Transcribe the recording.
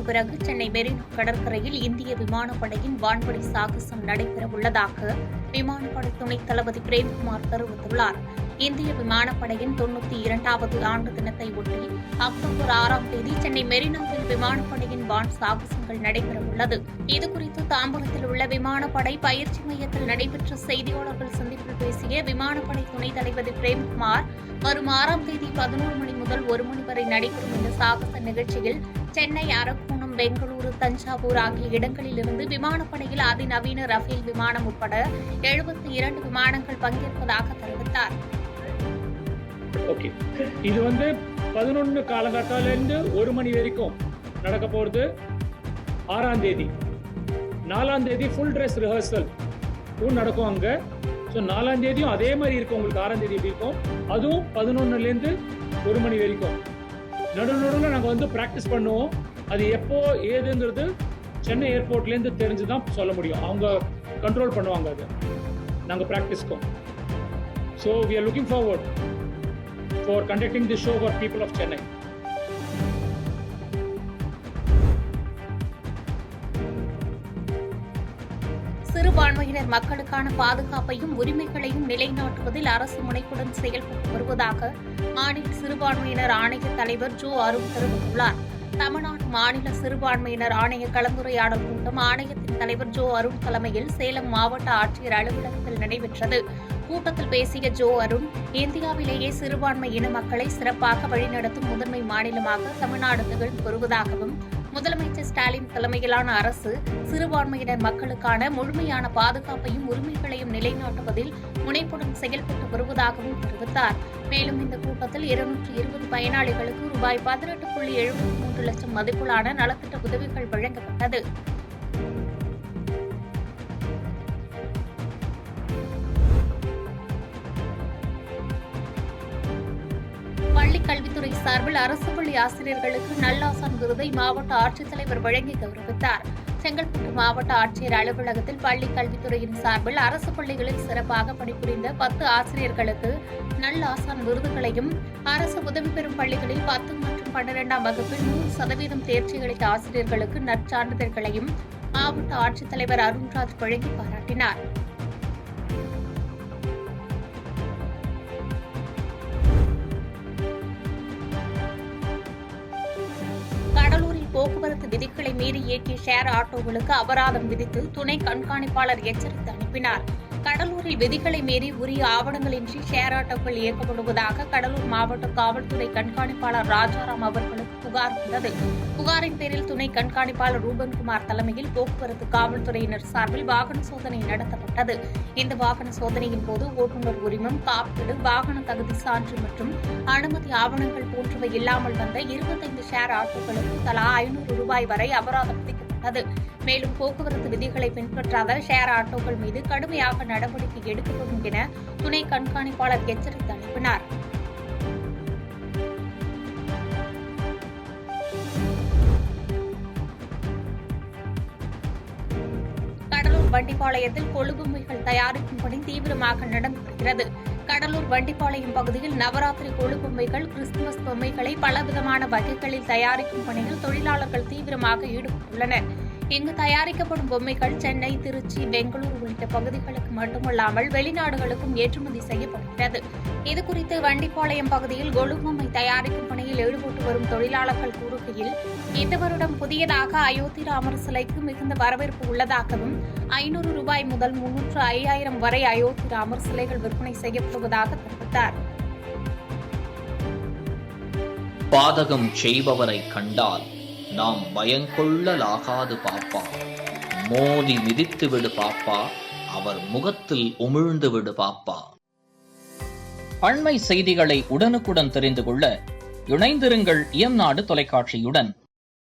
பிறகு சென்னை மெரினா கடற்கரையில் இந்திய விமானப்படையின் வான்வழி சாகசம் நடைபெறவுள்ளதாக விமானப்படை துணைத் தளபதி பிரேம்குமார் தெரிவித்துள்ளார். இந்திய விமானப்படையின் 92வது ஆண்டு தினத்தை ஒட்டி அக்டோபர் 6ஆம் தேதி சென்னை மெரினாவில் விமானப்படையின் வான் சாகசங்கள் நடைபெறவுள்ளது. இதுகுறித்து தாம்பரத்தில் உள்ள விமானப்படை பயிற்சி மையத்தில் நடைபெற்ற செய்தியாளர்கள் சந்திப்பில் பேசிய விமானப்படை துணைத் தளபதி பிரேம்குமார், வரும் 6ஆம் தேதி 11 மணி முதல் 1 மணி வரை நடைபெறும் இந்த சாகச நிகழ்ச்சியில் சென்னை, அரக்கோணம், பெங்களூரு, தஞ்சாவூர் ஆகிய இடங்களிலிருந்து விமானப்படையில் அதிநவீன ரஃபேல் விமானம் உட்பட 72 விமானங்கள் பங்கேற்பதாக தெரிவித்தார். இது 11 காலகட்டத்திலிருந்து 1 மணி வரைக்கும் நடக்க போறது. 6ஆம் தேதி 4ஆம் தேதி ஃபுல் ட்ரெஸ் ரிஹர்சல் நடக்கும் அங்க. ஸோ 4ஆம் தேதியும் அதே மாதிரி இருக்கும். உங்களுக்கு 6ஆம் தேதி எப்படி இருக்கும், அதுவும் 11லேருந்து 1 மணி வரைக்கும். நடுவில் நாங்கள் ப்ராக்டிஸ் பண்ணுவோம். அது எப்போ ஏதுங்கிறது சென்னை ஏர்போர்ட்லேருந்து தெரிஞ்சுதான் சொல்ல முடியும். அவங்க கண்ட்ரோல் பண்ணுவாங்க அது நாங்கள் ப்ராக்டிஸ்க்கும். So we are looking forward for conducting this show for people of Chennai. சிறுபான்மையினர் மக்களுக்கான பாதுகாப்பையும் உரிமைகளையும் நிலைநாட்டுவதில் அரசு முனைப்புடன் செயல்பட்டு வருவதாக மாநில சிறுபான்மையினர் ஆணைய தலைவர் ஜோ அருண் தெரிவித்துள்ளார். தமிழ்நாடு மாநில சிறுபான்மையினர் ஆணைய கலந்துரையாடல் கூட்டம் ஆணையத்தின் தலைவர் ஜோ அருண் தலைமையில் சேலம் மாவட்ட ஆட்சியர் அலுவலகத்தில் நடைபெற்றது. கூட்டத்தில் பேசிய ஜோ அருண், இந்தியாவிலேயே சிறுபான்மை இன மக்களை சிறப்பாக வழிநடத்தும் முதன்மை மாநிலமாக தமிழ்நாடு திகழ்ந்து வருவதாகவும், முதலமைச்சர் ஸ்டாலின் தலைமையிலான அரசு சிறுபான்மையினர் மக்களுக்கான முழுமையான பாதுகாப்பையும் உரிமைகளையும் நிலைநாட்டுவதில் முனைப்புடன் செயல்பட்டு வருவதாகவும் தெரிவித்தார். மேலும் இந்த கூட்டத்தில் 220 பயனாளிகளுக்கு ரூபாய் 18.73 லட்சம் மதிப்பிலான நலத்திட்ட உதவிகள் வழங்கப்பட்டது. பள்ளிக் கல்வித்துறை சார்பில் அரசு பள்ளி ஆசிரியர்களுக்கு நல்லாசான் விருதை மாவட்ட ஆட்சித்தலைவர் வழங்கி கௌரவித்தார். செங்கல்பட்டு மாவட்ட ஆட்சியர் அலுவலகத்தில் பள்ளிக் கல்வித்துறையின் சார்பில் அரசு பள்ளிகளில் சிறப்பாக பணிபுரிந்த 10 ஆசிரியர்களுக்கு நல்லாசான் விருதுகளையும், அரசு உதவி பெறும் பள்ளிகளில் 10 மற்றும் 12ஆம் வகுப்பில் 100% தேர்ச்சி அளித்த ஆசிரியர்களுக்கு நற்சான்றிதழ்களையும் மாவட்ட ஆட்சித்தலைவர் அருண்ராஜ் வழங்கி பாராட்டினார். கடலூரில் போக்குவரத்து விதிகளை மீறி இயக்கிய ஷேர் ஆட்டோக்களுக்கு அபராதம் விதித்து துணை கண்காணிப்பாளர் எச்சரித்து அனுப்பினார். கடலூரில் விதிகளை மீறி உரிய ஆவணங்களின்றி ஷேர் ஆட்டோக்கள் இயக்கப்படுவதாக கடலூர் மாவட்ட காவல்துறை கண்காணிப்பாளர் ராஜாராம் அவர்களுக்கு புகார் வந்தது. புகாரின் பேரில் துணை கண்காணிப்பாளர் ரூபன்குமார் தலைமையில் போக்குவரத்து காவல்துறையினர் சார்பில் வாகன சோதனை நடத்தப்பட்டது. இந்த வாகன சோதனையின் போது ஓட்டுநர் உரிமம், காப்பீடு, வாகன தகுதி சான்று மற்றும் அனுமதி ஆவணங்கள் போன்றவை இல்லாமல் வந்த 25 ஷேர் ஆட்டோக்களுக்கு தலா 500 ரூபாய் வரை அபராதம் விதிக்கப்பட்டது. மேலும் போக்குவரத்து விதிகளை பின்பற்றாத ஷேர் ஆட்டோக்கள் மீது கடுமையாக நடவடிக்கை எடுக்கப்படும் என துணை கண்காணிப்பாளர் எச்சரித்து அனுப்பினார். கடலூர் வண்டிப்பாளையத்தில் கொழுபொம்மைகள் தயாரிக்கும் பணி தீவிரமாக நடந்து வருகிறது. கடலூர் வண்டிப்பாளையம் பகுதியில் நவராத்திரி கொழுபொம்மைகள், கிறிஸ்துமஸ் பொம்மைகளை பலவிதமான வகைகளில் தயாரிக்கும் பணியில் தொழிலாளர்கள் தீவிரமாக ஈடுபட்டுள்ளனர். இங்கு தயாரிக்கப்படும் பொம்மைகள் சென்னை, திருச்சி, பெங்களூரு உள்ளிட்ட பகுதிகளுக்கு மட்டுமல்லாமல் வெளிநாடுகளுக்கும் ஏற்றுமதி செய்யப்படுகிறது. இதுகுறித்து வண்டிப்பாளையம் பகுதியில் கொழுபொம்மை தயாரிக்கும் பணியில் ஈடுபட்டு வரும் தொழிலாளர்கள் கூறுகையில், இந்த வருடம் புதியதாக அயோத்தி ராமர் சிலைக்கு மிகுந்த வரவேற்பு உள்ளதாகவும், 500 ரூபாய் முதல் 300,000 வரை அயோத்தி ராமர் சிலைகள் விற்பனை செய்யப்படுவதாக தெரிவித்தார். பாதகம் செய்பவரை கண்டால் நாம் பயங்கொள்ளலாகாது பாப்பா, மோதி மிதித்து விடு பாப்பா, அவர் முகத்தில் உமிழ்ந்து விடு பாப்பா. அண்மை செய்திகளை உடனுக்குடன் தெரிந்து கொள்ள இணைந்திருங்கள் இயம்நாடு தொலைக்காட்சியுடன்.